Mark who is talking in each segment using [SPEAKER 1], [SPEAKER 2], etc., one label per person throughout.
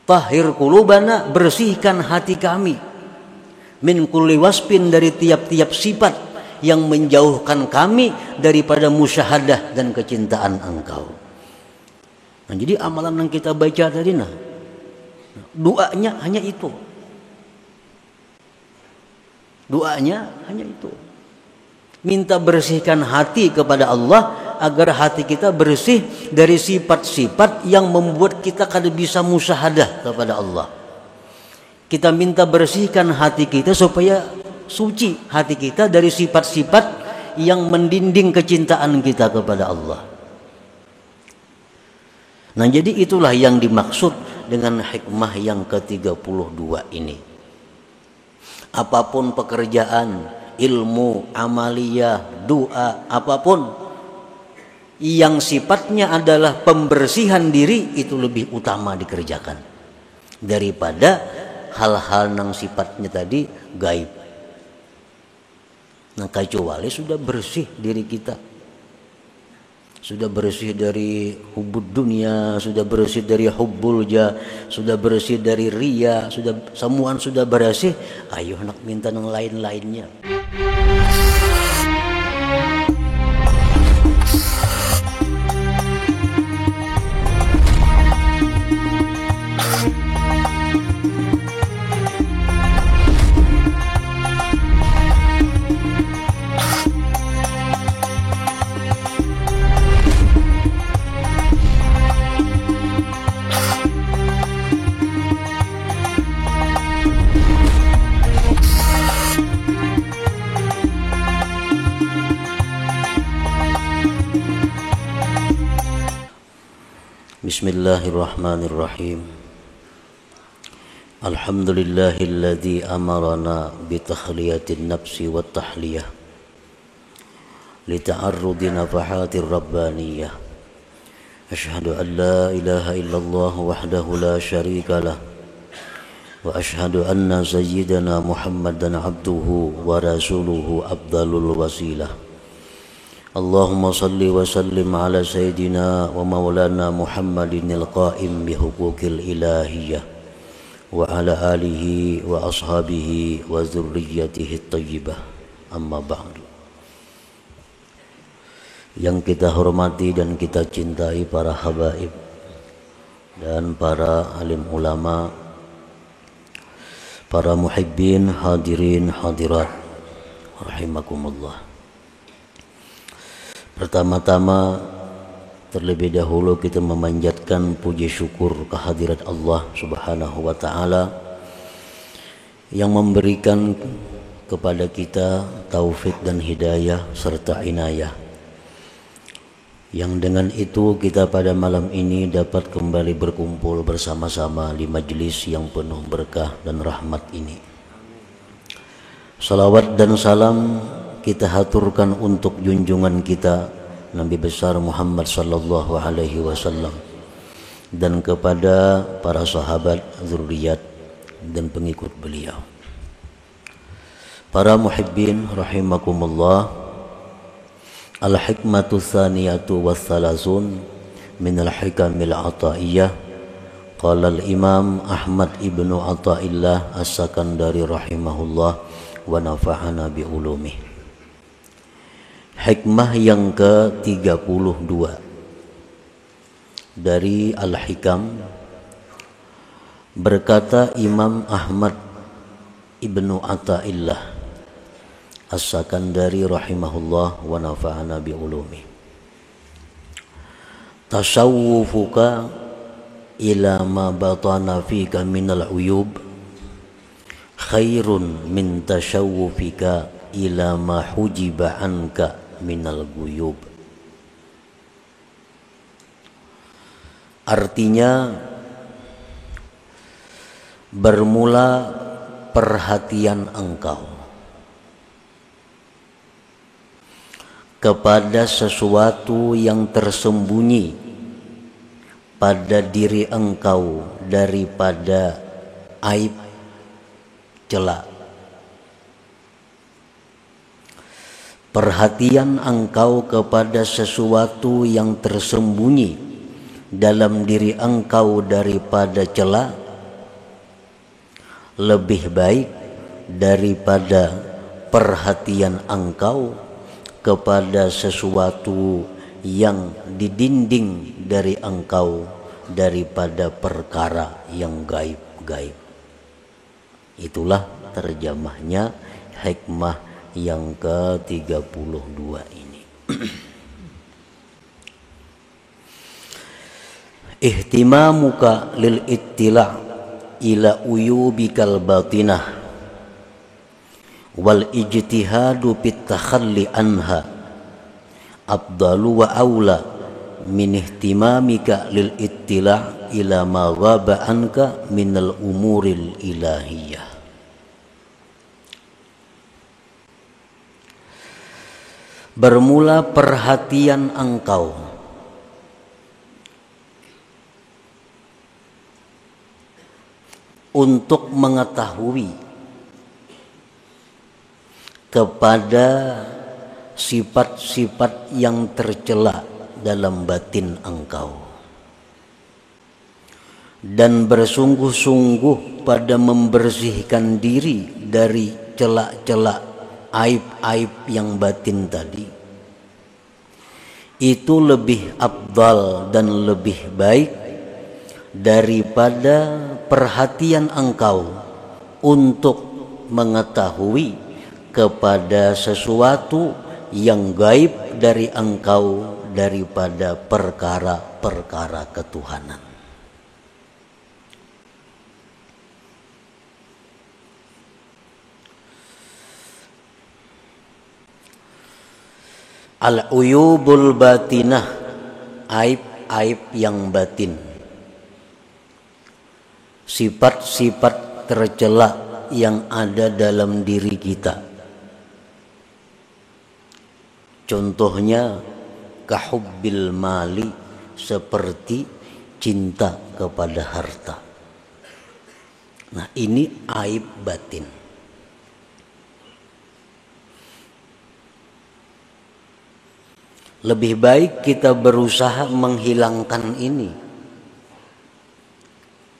[SPEAKER 1] Tahhir qulubana, bersihkan hati kami, min kulli wasfin, dari tiap-tiap sifat yang menjauhkan kami daripada musyahadah dan kecintaan Engkau. Nah, jadi amalan yang kita baca tadi, doanya hanya itu. Doanya hanya itu. Minta bersihkan hati kepada Allah agar hati kita bersih dari sifat-sifat yang membuat kita kada bisa musyahadah kepada Allah. Kita minta bersihkan hati kita supaya suci hati kita dari sifat-sifat yang mendinding kecintaan kita kepada Allah. Nah, jadi itulah yang dimaksud dengan hikmah yang ke-32 ini. Apapun pekerjaan, ilmu, amaliyah, doa, apapun yang sifatnya adalah pembersihan diri, itu lebih utama dikerjakan daripada hal-hal yang sifatnya tadi gaib. Nah, kecuali sudah bersih diri kita, sudah bersih dari hubud dunia, sudah bersih dari hubbul jah, sudah bersih dari riya, sudah semuaan sudah bersih, ayo nak minta yang lain-lainnya. Bismillahirrahmanirrahim. Alhamdulillahilladzi amarana bitakhliyatin nafsi wat tahliyah lita'arrudi nafahatir rabbaniyah. Asyhadu an la ilaha illallah wahdahu la syarika lah wa asyhadu anna sayyidana Muhammadan abduhu wa rasuluhu afdalul wasilah. Allahumma salli wa sallim ala sayyidina wa maulana Muhammadin al-qa'im bihuquqil ilahiyah wa ala alihi wa ashabihi wa zurriyyatihi at-tayyibah, amma ba'du. Yang kita hormati dan kita cintai para habaib dan para alim ulama, para muhibbin, hadirin, hadirat, rahimakumullah. Pertama-tama, terlebih dahulu kita memanjatkan puji syukur kehadirat Allah Subhanahu wa ta'ala yang memberikan kepada kita taufik dan hidayah serta inayah, yang dengan itu kita pada malam ini dapat kembali berkumpul bersama-sama di majelis yang penuh berkah dan rahmat ini. Salawat dan salam kita haturkan untuk junjungan kita Nabi besar Muhammad sallallahu alaihi wasallam dan kepada para sahabat, zuriat dan pengikut beliau. Para muhibbin rahimakumullah, al-hikmatu tsaniyatu wassalasun min al-hikamil ataiyah. Qala al-imam Ahmad ibnu Athaillah as-Sakandari rahimahullah wa nafa'ana bi ulumih. Hikmah yang ke-32 dari Al-Hikam, berkata Imam Ahmad ibnu Athaillah as-Sakandari rahimahullah wa nafa'ana bi ulumi. Tasawwufuka ila ma batana fika minal uyub khairun min tasawwufika ila ma hujiba anka minal guyub. Artinya, bermula perhatian engkau kepada sesuatu yang tersembunyi pada diri engkau daripada aib, celah. Perhatian engkau kepada sesuatu yang tersembunyi dalam diri engkau daripada celah lebih baik daripada perhatian engkau kepada sesuatu yang didinding dari engkau daripada perkara yang gaib-gaib. Itulah terjemahnya hikmah yang ke-32 ini. Ihtimamuka lil ittila' ila uyubikal batinah wal ijtihadu fit takhalli anha afdalu wa aula min ihtimamika lil ittila' ila ma ghaba anka minal umuril ilahiyah. Bermula perhatian engkau untuk mengetahui kepada sifat-sifat yang tercela dalam batin engkau, dan bersungguh-sungguh pada membersihkan diri dari celak-celak aib-aib yang batin tadi. Itu lebih afdal dan lebih baik daripada perhatian engkau untuk mengetahui kepada sesuatu yang gaib dari engkau daripada perkara-perkara ketuhanan. Al-uyubul batinah, aib-aib yang batin, sifat-sifat tercela yang ada dalam diri kita. Contohnya kahubbil mali, seperti cinta kepada harta. Nah, ini aib batin. Lebih baik kita berusaha menghilangkan ini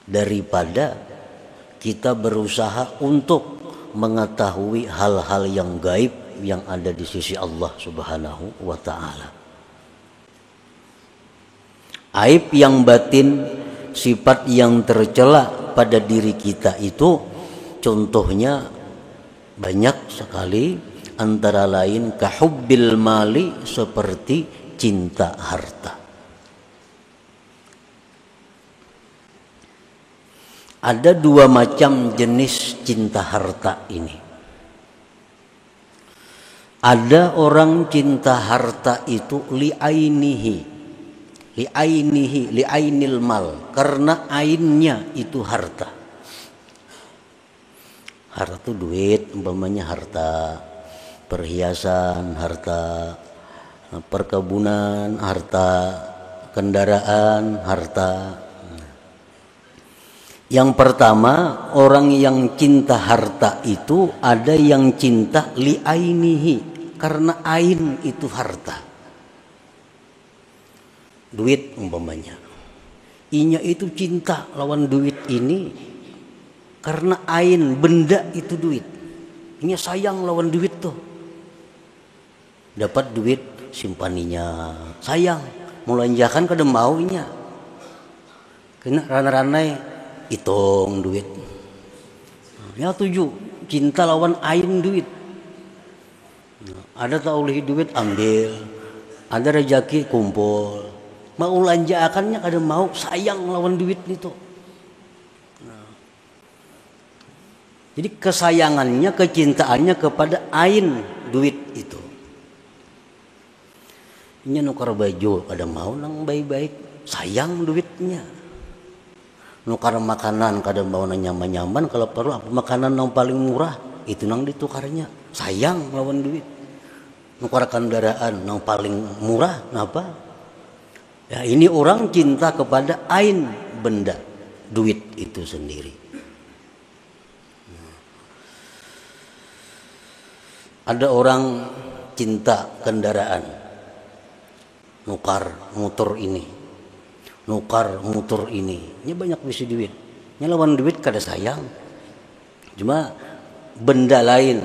[SPEAKER 1] daripada kita berusaha untuk mengetahui hal-hal yang gaib yang ada di sisi Allah Subhanahu wa ta'ala. Aib yang batin, sifat yang tercela pada diri kita itu contohnya banyak sekali, antara lain kahubbil mali, seperti cinta harta. Ada dua macam jenis cinta harta ini. Ada orang cinta harta itu li'ainil mal, karena ainnya itu harta. Harta itu duit, umpamanya harta, perhiasan harta, perkebunan harta, kendaraan harta. Yang pertama, orang yang cinta harta itu ada yang cinta li'ainihi, karena ain itu harta. Duit umpamanya, inya itu cinta lawan duit ini karena ain, benda itu duit. Inya sayang lawan duit tuh. Dapat duit simpaninya, sayang, mulanjakan kada mau inya. Kena ranai-ranai hitung duit. Ya tuju, cinta lawan ain duit. Ada tak oleh duit ambil, ada rezeki kumpul. Mau lanjakannya kada mau, sayang lawan duit itu. Jadi kesayangannya, kecintaannya kepada ain duit itu. Ini nukar baju kada mau nang baik-baik, sayang duitnya. Nukar makanan kada mau nang nyaman-nyaman, kalau perlu apa makanan yang paling murah itu nang ditukarnya, sayang lawan duit. Nukar kendaraan yang paling murah, ngapa? Ya ini orang cinta kepada ain, benda, duit itu sendiri. Ada orang cinta kendaraan, nukar motor ini, nukar motor ini. Ini banyak bisi duit. Ini lawan duit kada sayang. Cuma benda lain,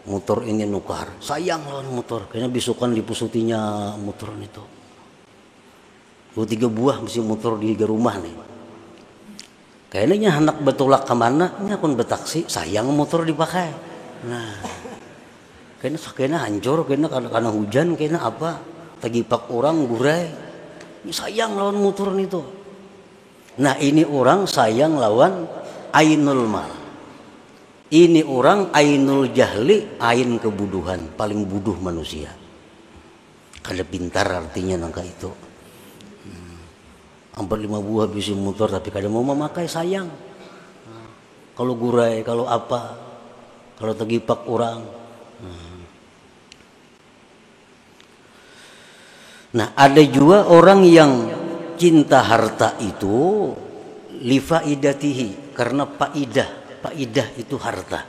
[SPEAKER 1] motor ini nukar, sayang lawan motor, kayaknya bisukan dipusutinya motor itu. 2-3 buah mesti motor di rumah nih. Kayaknya anak betulak kemana, ini akun betaksi, sayang motor dipakai. Nah, kayaknya hancur, kayaknya karena hujan, kayaknya apa, tagipak orang gurai, ini sayang lawan motor itu. Nah ini orang sayang lawan ainul mal. Ini orang ainul jahli, ain kebuduhan, paling buduh manusia. Kada pintar artinya nangka itu. Hampir 5 buah bisi motor tapi kada mau memakai, sayang. Kalau gurai, kalau apa, kalau tegipak orang. Nah ada juga orang yang cinta harta itu lifaidatihi, karena faidah itu harta.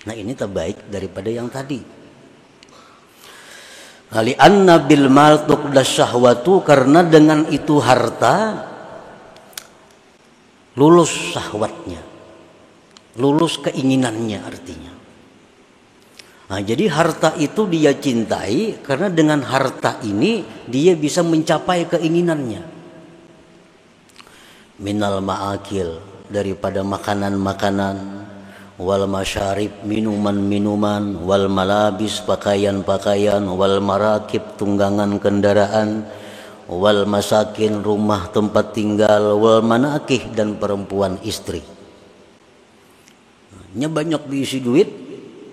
[SPEAKER 1] Nah ini terbaik daripada yang tadi. Ali anna bil mal tuqdas syahwatu, karena dengan itu harta lulus syahwatnya, lulus keinginannya artinya. Nah, jadi harta itu dia cintai karena dengan harta ini dia bisa mencapai keinginannya. Minal ma'akil, daripada makanan-makanan, wal masyarib, minuman-minuman, wal malabis, pakaian-pakaian, wal marakib, tunggangan kendaraan, wal masakin, rumah tempat tinggal, wal manakih, dan perempuan istri. Nya banyak diisi duit,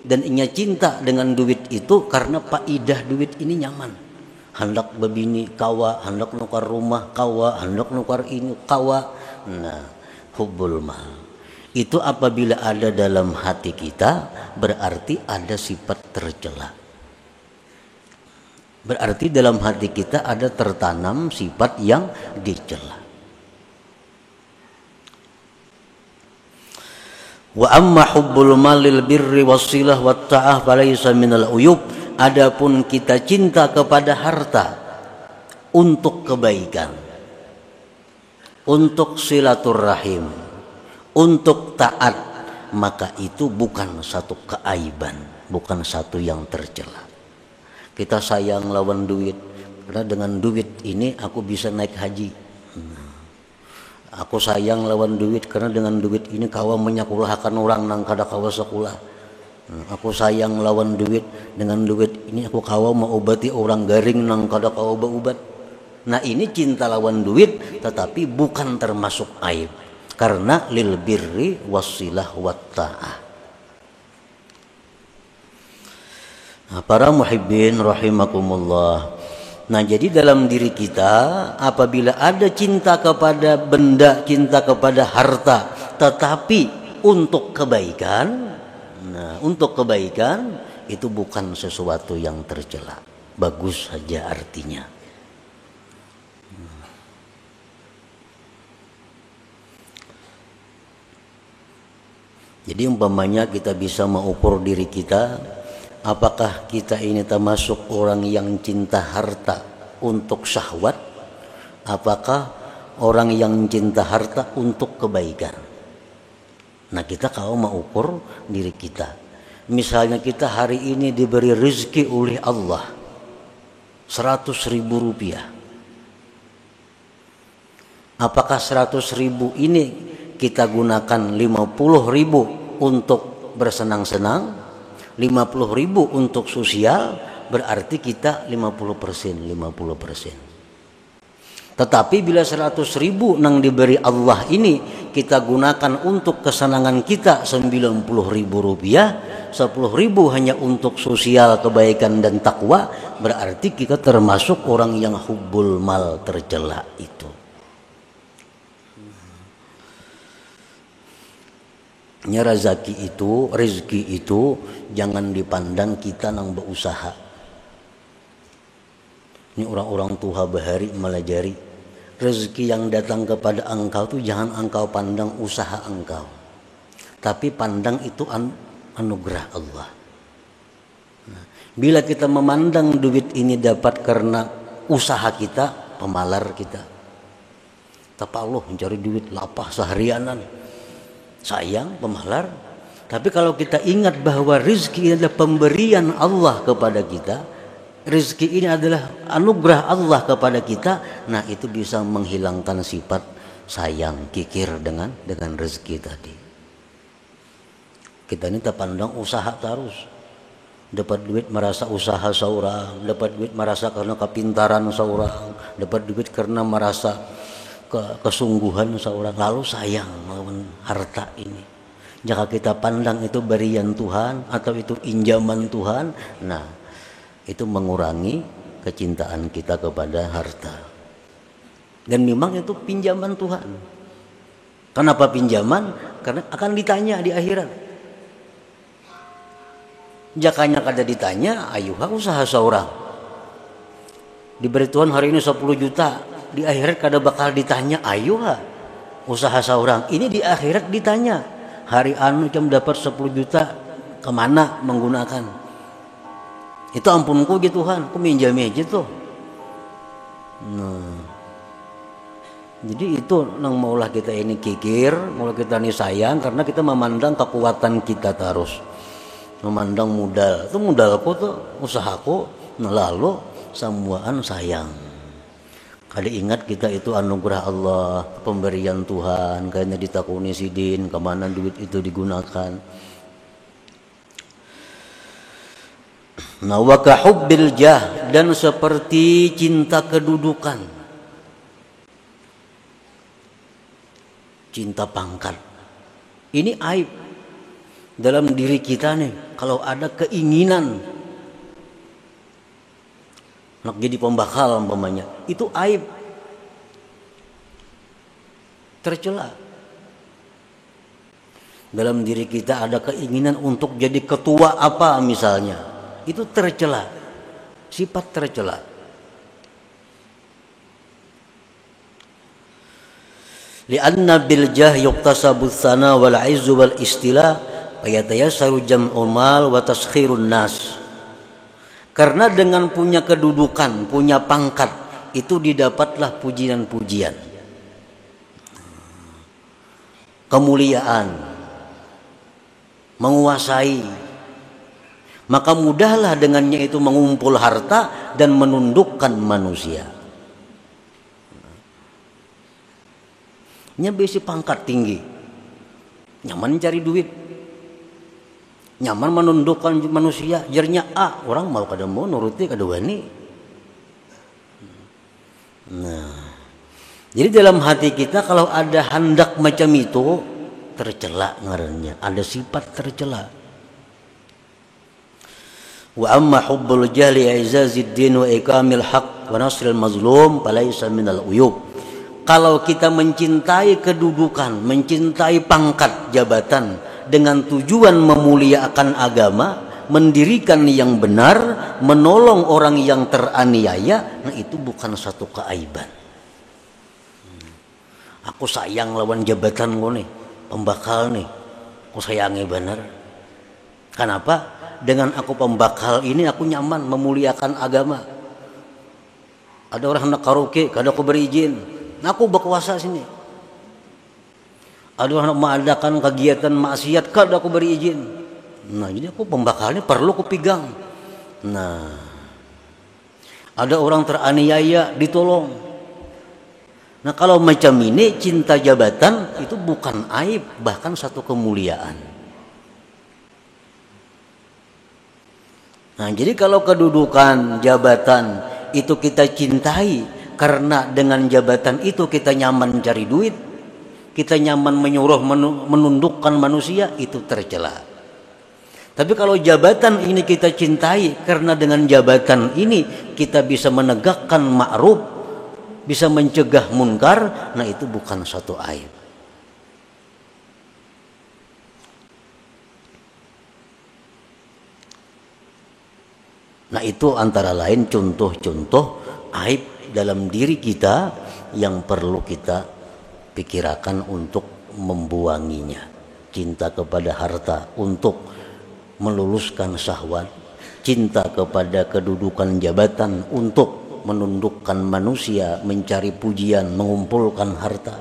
[SPEAKER 1] dan inya cinta dengan duit itu karena faidah duit ini nyaman. Hendak babini kawa, hendak nukar rumah kawa, hendak nukar ini kawa. Nah, hubbul mal itu apabila ada dalam hati kita berarti ada sifat tercela. Berarti dalam hati kita ada tertanam sifat yang dicela. Wa amma hubbul malil birri wasilah wat ta'ah falaysa minal uyub. Adapun kita cinta kepada harta untuk kebaikan, untuk silaturrahim, untuk taat, maka itu bukan satu keaiban, bukan satu yang tercela. Kita sayang lawan duit, karena dengan duit ini aku bisa naik haji. Aku sayang lawan duit karena dengan duit ini kawa menyakulahkan orang nang kada kawa sekolah. Aku sayang lawan duit, dengan duit ini aku kawa mengobati orang garing nang kada kawa berobat. Nah ini cinta lawan duit tetapi bukan termasuk aib, karena lil birri wasilah wat ta'ah. Nah, para muhibbin rahimakumullah. Nah jadi dalam diri kita apabila ada cinta kepada benda, cinta kepada harta, tetapi untuk kebaikan, nah untuk kebaikan itu bukan sesuatu yang tercela, bagus saja artinya. Jadi umpamanya kita bisa mengukur diri kita, apakah kita ini termasuk orang yang cinta harta untuk syahwat? Apakah orang yang cinta harta untuk kebaikan? Nah kita kalau mengukur diri kita, misalnya kita hari ini diberi rezeki oleh Allah 100.000 rupiah. Apakah 100.000 ini kita gunakan 50.000 untuk bersenang-senang, 50.000 untuk sosial, berarti kita 50%. Tetapi bila 100.000 nang diberi Allah ini kita gunakan untuk kesenangan kita 90.000 rupiah, 10.000 hanya untuk sosial, kebaikan dan takwa, berarti kita termasuk orang yang hubbul mal, tercela itu. Rezeki itu jangan dipandang kita nang berusaha. Ini orang-orang tua bahari melajari rezeki yang datang kepada engkau itu jangan engkau pandang usaha engkau, tapi pandang itu anugerah Allah. Nah, bila kita memandang duit ini dapat karena usaha kita, pemalar kita. Tapi Allah mencari duit lapah seharianan. sayang, pemalar. Tapi kalau kita ingat bahwa rizki ini adalah pemberian Allah kepada kita, rizki ini adalah anugerah Allah kepada kita, nah itu bisa menghilangkan sifat sayang, kikir dengan rezeki tadi. Kita ini terpandang usaha terus, dapat duit merasa usaha seorang, dapat duit merasa karena kepintaran seorang, dapat duit karena merasa kesungguhan seorang, lalu sayang melawan harta ini. Jika kita pandang itu berian Tuhan atau itu injaman Tuhan, nah itu mengurangi kecintaan kita kepada harta. Dan memang itu pinjaman Tuhan. Kenapa pinjaman? Karena akan ditanya di akhirat. Jakanya kada ditanya, ayuha usaha seorang. Diberi Tuhan hari ini 10 juta, di akhirat kada bakal ditanya, ayuha usaha seorang. Ini di akhirat ditanya. Hari anu jam dapat 10 juta kemana menggunakan? Itu ampunku gitu Tuhan, aku minjam aja tuh. Nah, jadi itu nang maulah kita ini kikir, maulah kita ini sayang karena kita memandang kekuatan kita terus, memandang modal. Itu modalku tuh, usahaku, nah lalu semuaan sayang. Kali ingat kita itu anugerah Allah, pemberian Tuhan, kayaknya ditakuni sidin, kemana duit itu digunakan. Nah, wa kahubbil jah, dan seperti cinta kedudukan, cinta pangkat. Ini aib dalam diri kita nih. Kalau ada keinginan nak jadi pembakal umpamanya, itu aib, tercela. Dalam diri kita ada keinginan untuk jadi ketua apa misalnya, itu tercela, sifat tercela. Li'anna bil jah yuktasabu tsana wal 'izzu wal istila wa yatayassaru jam'ul mal wa taskhirun nas. Karena dengan punya kedudukan, punya pangkat, itu didapatlah pujian-pujian, kemuliaan, menguasai. Maka mudahlah dengannya itu mengumpul harta dan menundukkan manusia. Nya besi pangkat tinggi, nyaman cari duit, nyaman menundukkan manusia, jernya orang mau kada mau nuruti kada wani. Nah, jadi dalam hati kita kalau ada hendak macam itu, tercela ngarannya, ada sifat tercela. Wa amma hubbul jahli i'zazid din wa ikamil haq wa nasril mazlum falaysa minal uyub. Kalau kita mencintai kedudukan, mencintai pangkat jabatan dengan tujuan memuliakan agama, mendirikan yang benar, menolong orang yang teraniaya, nah itu bukan satu keaiban. Aku sayang lawan jabatan gue nih, pembakal nih, aku sayangi benar. Kenapa? Dengan aku pembakal ini aku nyaman memuliakan agama. Ada orang hendak karaoke, kada aku beri izin, nah aku berkuasa sini. Ada orang mengadakan kegiatan maksiat, kada aku beri izin. Nah, jadi aku pembakalnya perlu aku pegang. Nah, ada orang teraniaya, ditolong. Nah, kalau macam ini cinta jabatan itu bukan aib, bahkan satu kemuliaan. Nah, jadi kalau kedudukan jabatan itu kita cintai karena dengan jabatan itu kita nyaman cari duit, kita nyaman menyuruh menundukkan manusia, itu tercela. Tapi kalau jabatan ini kita cintai karena dengan jabatan ini kita bisa menegakkan ma'ruf, bisa mencegah munkar, nah itu bukan satu aib. Nah itu antara lain contoh-contoh aib dalam diri kita yang perlu kita pikirkan untuk membuanginya. Cinta kepada harta untuk meluluskan syahwat, cinta kepada kedudukan jabatan untuk menundukkan manusia, mencari pujian, mengumpulkan harta,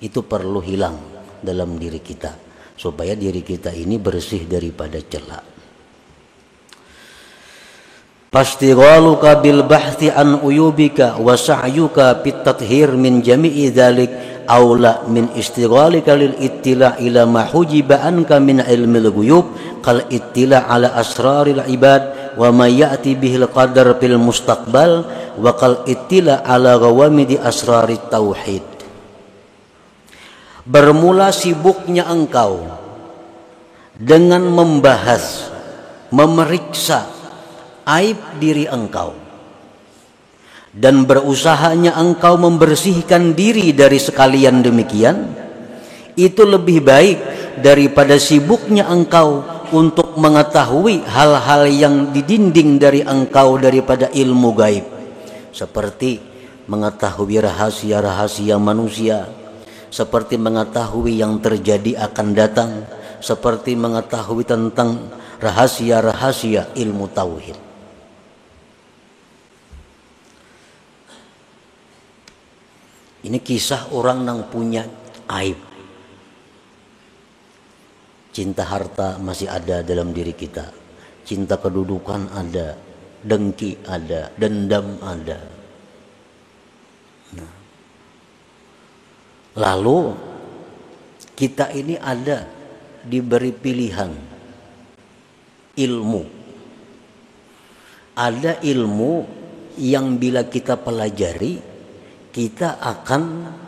[SPEAKER 1] itu perlu hilang dalam diri kita supaya diri kita ini bersih daripada cela. Fastighaluka bil bahthi an uyubika wa sa'yuka fit tathhir min jami'i dzalik aula min istighalika lil ittila' ila ma hujiba anka min ilmil ghuyub qal ittila' ala asraril ibad wa ma ya'ti bihil qadar fil mustaqbal wa qal ittila' ala ghawamidi asrarit tauhid. Bermula sibuknya engkau dengan membahas, memeriksa aib diri engkau dan berusahanya engkau membersihkan diri dari sekalian demikian, itu lebih baik daripada sibuknya engkau untuk mengetahui hal-hal yang didinding dari engkau daripada ilmu gaib, seperti mengetahui rahasia-rahasia manusia, seperti mengetahui yang terjadi akan datang, seperti mengetahui tentang rahasia-rahasia ilmu tauhid. Ini kisah orang yang punya aib. Cinta harta masih ada dalam diri kita. Cinta kedudukan ada, dengki ada, dendam ada. Nah. Lalu kita ini ada diberi pilihan ilmu. Ada ilmu yang bila kita pelajari, kita akan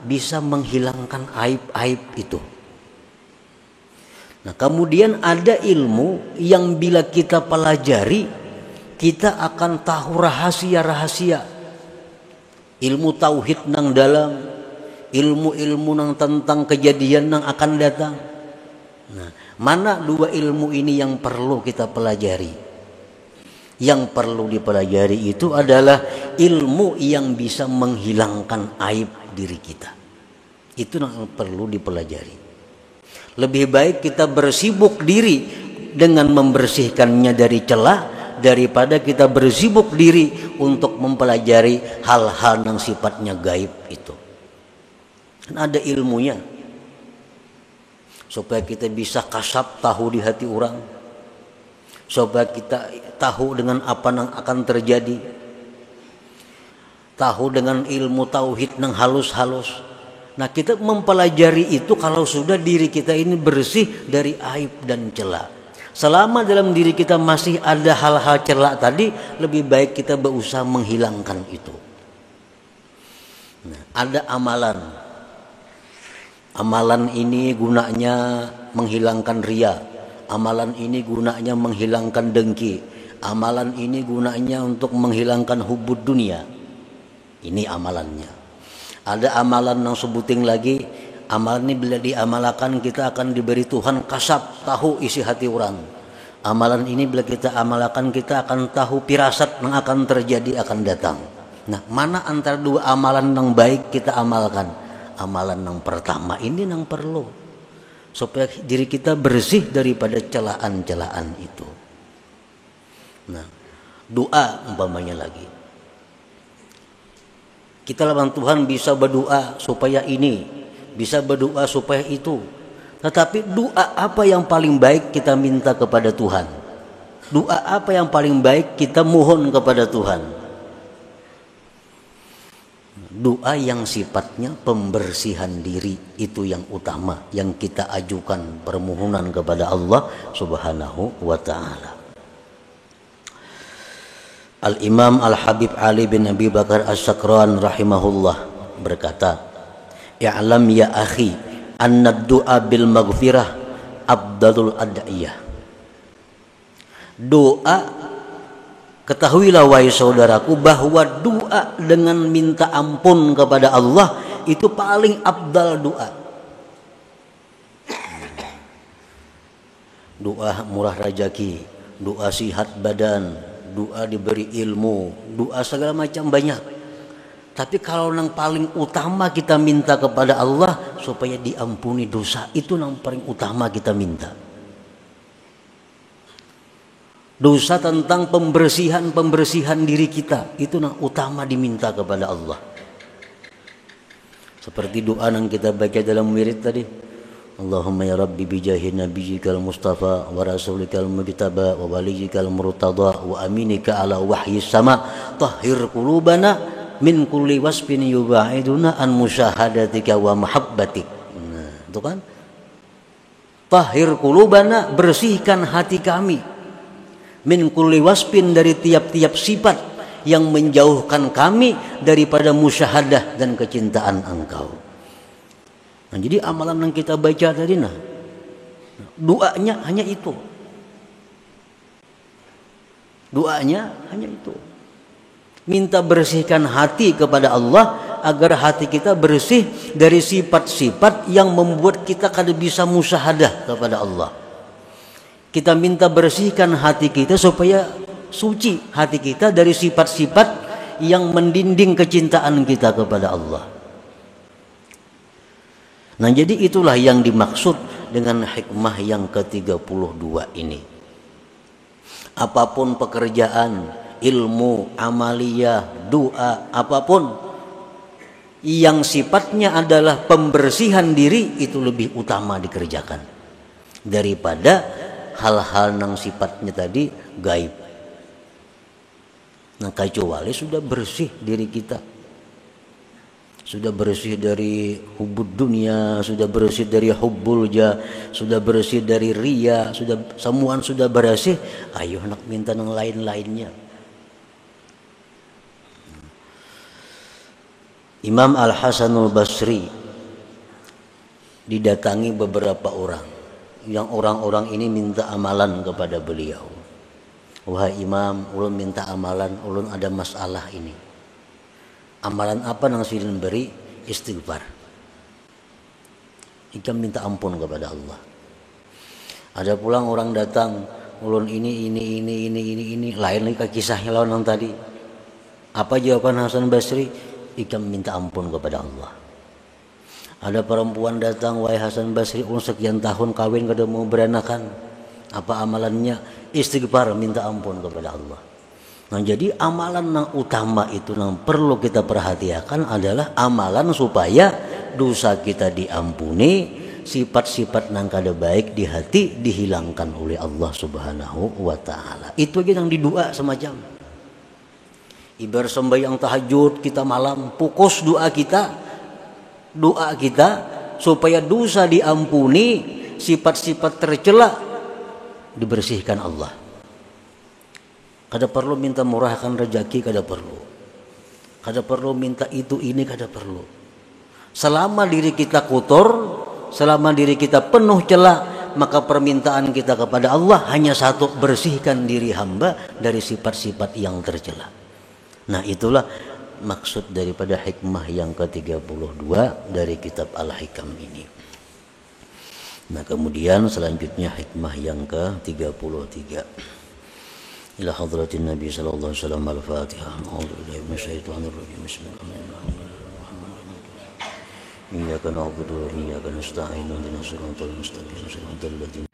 [SPEAKER 1] bisa menghilangkan aib-aib itu. Nah, kemudian ada ilmu yang bila kita pelajari, kita akan tahu rahasia-rahasia. Ilmu tauhid nang dalam, ilmu-ilmu nang tentang kejadian nang akan datang. Nah, mana dua ilmu ini yang perlu kita pelajari? Yang perlu dipelajari itu adalah ilmu yang bisa menghilangkan aib diri kita. Itu yang perlu dipelajari. Lebih baik kita bersibuk diri dengan membersihkannya dari celah daripada kita bersibuk diri untuk mempelajari hal-hal yang sifatnya gaib itu. Dan ada ilmunya supaya kita bisa kasab tahu di hati orang, supaya kita tahu dengan apa yang akan terjadi, tahu dengan ilmu tauhid yang halus-halus. Nah, kita mempelajari itu kalau sudah diri kita ini bersih dari aib dan celah. Selama dalam diri kita masih ada hal-hal celah tadi, lebih baik kita berusaha menghilangkan itu. Nah, ada amalan. Amalan ini gunanya menghilangkan riya. Amalan ini gunanya menghilangkan dengki. Amalan ini gunanya untuk menghilangkan hubud dunia. Ini amalannya. Ada amalan yang sebuting lagi. Amalan ini bila diamalkan kita akan diberi Tuhan kasab tahu isi hati orang. Amalan ini bila kita amalkan kita akan tahu firasat yang akan terjadi akan datang. Nah, mana antara dua amalan yang baik kita amalkan? Amalan yang pertama ini yang perlu supaya diri kita bersih daripada celaan-celaan itu. Nah, doa umpamanya lagi. Kita lawan Tuhan bisa berdoa supaya ini, bisa berdoa supaya itu. Tetapi doa apa yang paling baik kita minta kepada Tuhan? Doa apa yang paling baik kita mohon kepada Tuhan? Doa yang sifatnya pembersihan diri itu yang utama yang kita ajukan permohonan kepada Allah Subhanahu wa taala. Al-Imam Al-Habib Ali bin Abi Bakar As-Sakran rahimahullah berkata, "I'lam ya akhi anna ad-du'a bil maghfirah afdalul ad'iyah." Doa, ketahuilah wahai saudaraku bahwa doa dengan minta ampun kepada Allah itu paling afdal doa. Doa murah rezeki, doa sihat badan, doa diberi ilmu, doa segala macam banyak. Tapi kalau yang paling utama kita minta kepada Allah supaya diampuni dosa, itu yang paling utama kita minta. Dosa tentang pembersihan diri kita, itu yang utama diminta kepada Allah. Seperti doa yang kita baca dalam wirid tadi, Allahumma ya Rabbi bijahi nabiyyikal mustafa wa rasulikal mujtaba wa waliyyikal murtada wa aminika ala wahyi sama tahhir qulubana min kulli wasfin yubaiduna an musyahadatika wa mahabbatik. Nah, itu kan. Tahhir qulubana, bersihkan hati kami. Min kulli wasfin, dari tiap-tiap sifat yang menjauhkan kami daripada musyahadah dan kecintaan Engkau. Nah, jadi amalan yang kita baca tadi, doanya hanya itu. Doanya hanya itu. Minta bersihkan hati kepada Allah agar hati kita bersih dari sifat-sifat yang membuat kita kada bisa musyahadah kepada Allah. Kita minta bersihkan hati kita supaya suci hati kita dari sifat-sifat yang mendinding kecintaan kita kepada Allah. Nah, jadi itulah yang dimaksud dengan hikmah yang ke-32 ini. Apapun pekerjaan, ilmu, amaliyah, doa, apapun yang sifatnya adalah pembersihan diri, itu lebih utama dikerjakan daripada hal-hal yang sifatnya tadi gaib. Nah, kecuali sudah bersih diri kita, sudah bersih dari hubud dunia, sudah bersih dari hubbul jah, sudah bersih dari riya, sudah semuaan sudah bersih, ayo nak minta yang lain-lainnya. Imam Al-Hasanul Basri didatangi beberapa orang, yang orang-orang ini minta amalan kepada beliau. Wahai Imam, ulun minta amalan, ulun ada masalah ini. Amalan apa yang silin beri? Istighfar. Ikam minta ampun kepada Allah. Ada pulang orang datang, ulun ini, lain lagi kisahnya lawan yang tadi. Apa jawaban Hasan Basri? Ikam minta ampun kepada Allah. Ada perempuan datang, wahai Hasan Basri, ulun sekian tahun kawin kada mau beranakan. Apa amalannya? Istighfar, minta ampun kepada Allah. Nah, jadi amalan yang utama itu yang perlu kita perhatikan adalah amalan supaya dosa kita diampuni, sifat-sifat yang kada baik di hati dihilangkan oleh Allah Subhanahu wa taala. Itu aja yang didoa semacam. Ibarat sembahyang tahajud kita malam, fokus doa kita supaya dosa diampuni, sifat-sifat tercela dibersihkan Allah. Kada perlu minta murahkan rezeki, kada perlu. Kada perlu minta itu ini, kada perlu. Selama diri kita kotor, selama diri kita penuh celah, maka permintaan kita kepada Allah hanya satu, bersihkan diri hamba dari sifat-sifat yang tercela. Nah, itulah maksud daripada hikmah yang ke-32 dari kitab Al-Hikam ini. Nah, kemudian selanjutnya hikmah yang ke-33. Ila hadratin Nabi sallallahu alaihi wasallam. Al-Fatihah. A'udzu billahi minasyaitonir rajim. Bismillahirrahmanirrahim. Iyyaka na'budu wa iyyaka nasta'in. Ihdinas siratal mustaqim. Shiratal ladzina